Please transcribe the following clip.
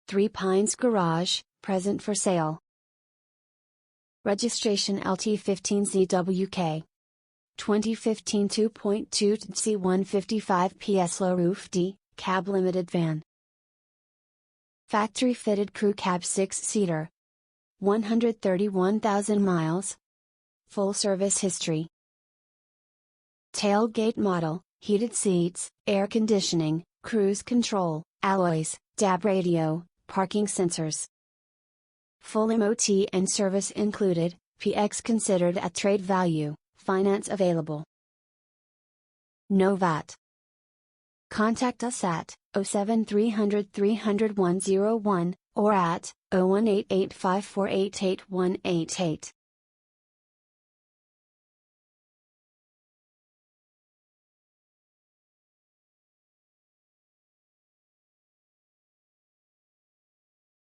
Three Pines Garage, present for sale. Registration LT15ZWK. 2015 2.2 TDCi 155 PS low roof D, cab limited van. Factory fitted crew cab 6-seater. 131,000 miles. Full service history. Tailgate model, heated seats, air conditioning, cruise control, alloys, DAB radio, parking sensors. Full MOT and service included, PX considered at trade value, finance available. No VAT. Contact us at 07300 300 101 or at 01885488188.